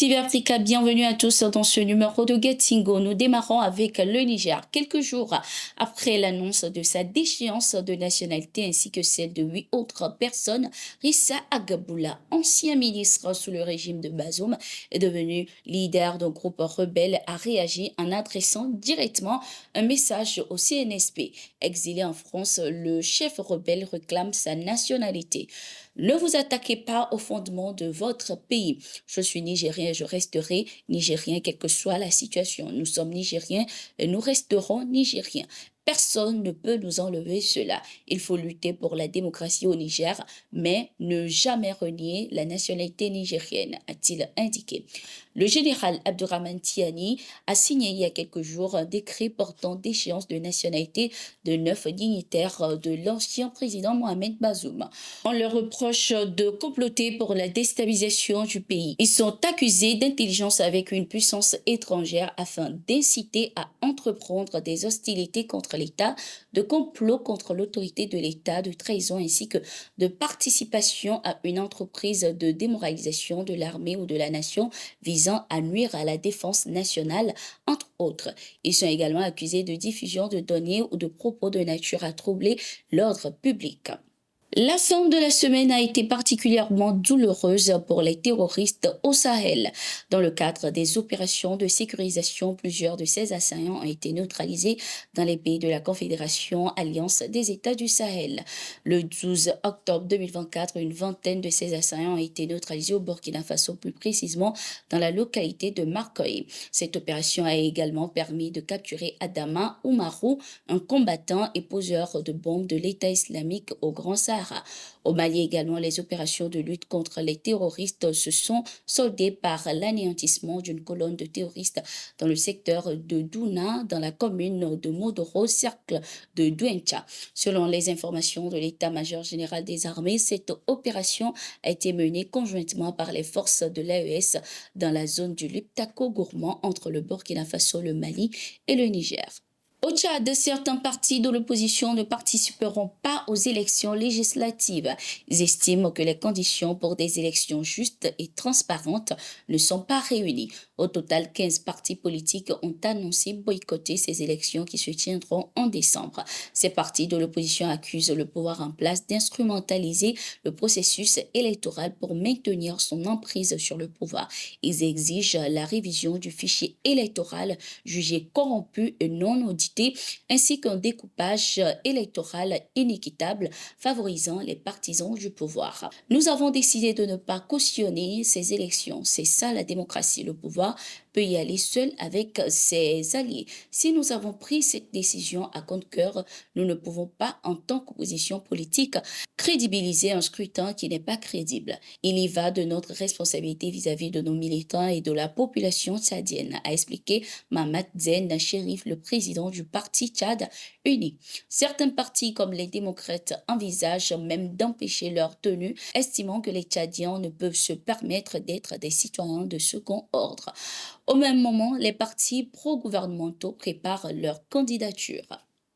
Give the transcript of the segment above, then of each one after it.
TV Africa, bienvenue à tous dans ce numéro de Getingo. Nous démarrons avec le Niger. Quelques jours après l'annonce de sa déchéance de nationalité ainsi que celle de 8 autres personnes, Rissa Agaboula, ancien ministre sous le régime de Bazoum, est devenu leader d'un groupe rebelle, a réagi en adressant directement un message au CNSP. Exilé en France, le chef rebelle réclame sa nationalité. Ne vous attaquez pas au fondement de votre pays. Je suis nigérien et je resterai nigérien quelle que soit la situation. Nous sommes nigériens et nous resterons nigériens. Personne ne peut nous enlever cela. Il faut lutter pour la démocratie au Niger, mais ne jamais renier la nationalité nigérienne, a-t-il indiqué. Le général Abdourahmane Tiani a signé il y a quelques jours un décret portant déchéance de nationalité de 9 dignitaires de l'ancien président Mohamed Bazoum. On leur reproche de comploter pour la déstabilisation du pays. Ils sont accusés d'intelligence avec une puissance étrangère afin d'inciter à entreprendre des hostilités contre l'État, de complot contre l'autorité de l'État, de trahison ainsi que de participation à une entreprise de démoralisation de l'armée ou de la nation visant à nuire à la défense nationale, entre autres. Ils sont également accusés de diffusion de données ou de propos de nature à troubler l'ordre public. La fin de la semaine a été particulièrement douloureuse pour les terroristes au Sahel. Dans le cadre des opérations de sécurisation, plusieurs de ces assaillants ont été neutralisés dans les pays de la Confédération Alliance des États du Sahel. Le 12 octobre 2024, une vingtaine de ces assaillants ont été neutralisés au Burkina Faso, plus précisément dans la localité de Marcoy. Cette opération a également permis de capturer Adama Oumarou, un combattant et poseur de bombes de l'État islamique au Grand Sahara. Au Mali également, les opérations de lutte contre les terroristes se sont soldées par l'anéantissement d'une colonne de terroristes dans le secteur de Douna, dans la commune de Modoro, cercle de Douencha. Selon les informations de l'état-major général des armées, cette opération a été menée conjointement par les forces de l'AES dans la zone du Liptako-Gourmand entre le Burkina Faso, le Mali et le Niger. Au Tchad, certains partis de l'opposition ne participeront pas aux élections législatives. Ils estiment que les conditions pour des élections justes et transparentes ne sont pas réunies. Au total, 15 partis politiques ont annoncé boycotter ces élections qui se tiendront en décembre. Ces partis de l'opposition accusent le pouvoir en place d'instrumentaliser le processus électoral pour maintenir son emprise sur le pouvoir. Ils exigent la révision du fichier électoral jugé corrompu et non audité, ainsi qu'un découpage électoral inéquitable favorisant les partisans du pouvoir. Nous avons décidé de ne pas cautionner ces élections. C'est ça la démocratie. Le pouvoir peut y aller seul avec ses alliés. Si nous avons pris cette décision à compte-cœur, nous ne pouvons pas, en tant qu'opposition politique, crédibiliser un scrutin qui n'est pas crédible. Il y va de notre responsabilité vis-à-vis de nos militants et de la population tchadienne, a expliqué Mahamat Zen Chérif, le président du parti Tchad Uni. Certains partis, comme les démocrates, envisagent même d'empêcher leur tenue, estimant que les Tchadiens ne peuvent se permettre d'être des citoyens de second ordre. Au même moment, les partis pro-gouvernementaux préparent leur candidature.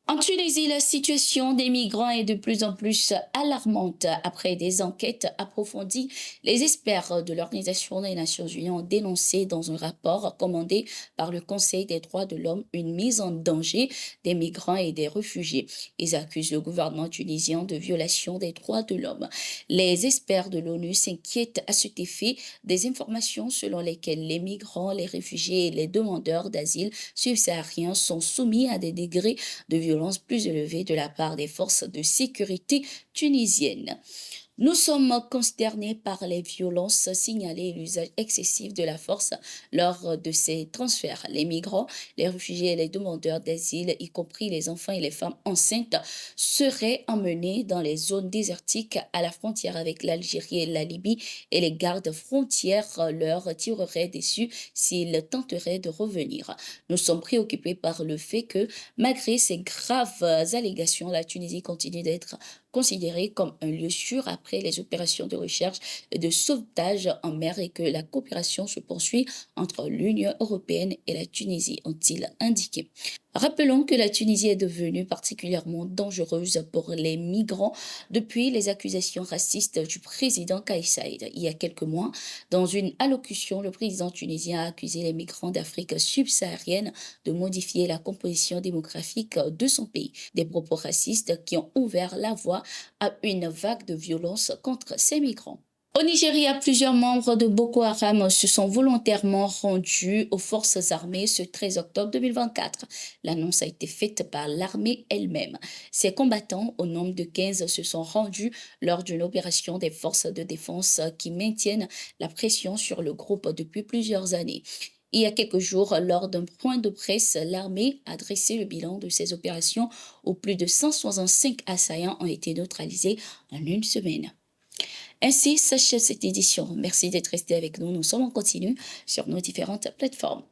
En Tunisie, la situation des migrants est de plus en plus alarmante. Après des enquêtes approfondies, les experts de l'Organisation des Nations Unies ont dénoncé dans un rapport commandé par le Conseil des droits de l'homme une mise en danger des migrants et des réfugiés. Ils accusent le gouvernement tunisien de violation des droits de l'homme. Les experts de l'ONU s'inquiètent à cet effet des informations selon lesquelles les migrants, les réfugiés et les demandeurs d'asile subsahariens sont soumis à des degrés de violence plus élevés de la part des forces de sécurité tunisiennes. Nous sommes consternés par les violences signalées et l'usage excessif de la force lors de ces transferts. Les migrants, les réfugiés et les demandeurs d'asile, y compris les enfants et les femmes enceintes, seraient emmenés dans les zones désertiques à la frontière avec l'Algérie et la Libye et les gardes frontières leur tireraient dessus s'ils tenteraient de revenir. Nous sommes préoccupés par le fait que, malgré ces graves allégations, la Tunisie continue d'être considéré comme un lieu sûr après les opérations de recherche et de sauvetage en mer et que la coopération se poursuit entre l'Union européenne et la Tunisie, ont-ils indiqué. Rappelons que la Tunisie est devenue particulièrement dangereuse pour les migrants depuis les accusations racistes du président Kais Saied. Il y a quelques mois, dans une allocution, le président tunisien a accusé les migrants d'Afrique subsaharienne de modifier la composition démographique de son pays. Des propos racistes qui ont ouvert la voie à une vague de violence contre ces migrants. Au Nigeria, plusieurs membres de Boko Haram se sont volontairement rendus aux forces armées ce 13 octobre 2024. L'annonce a été faite par l'armée elle-même. Ces combattants, au nombre de 15, se sont rendus lors d'une opération des forces de défense qui maintiennent la pression sur le groupe depuis plusieurs années. Il y a quelques jours, lors d'un point de presse, l'armée a dressé le bilan de ces opérations où plus de 165 assaillants ont été neutralisés en une semaine. Ainsi s'achève cette édition. Merci d'être resté avec nous. Nous sommes en continu sur nos différentes plateformes.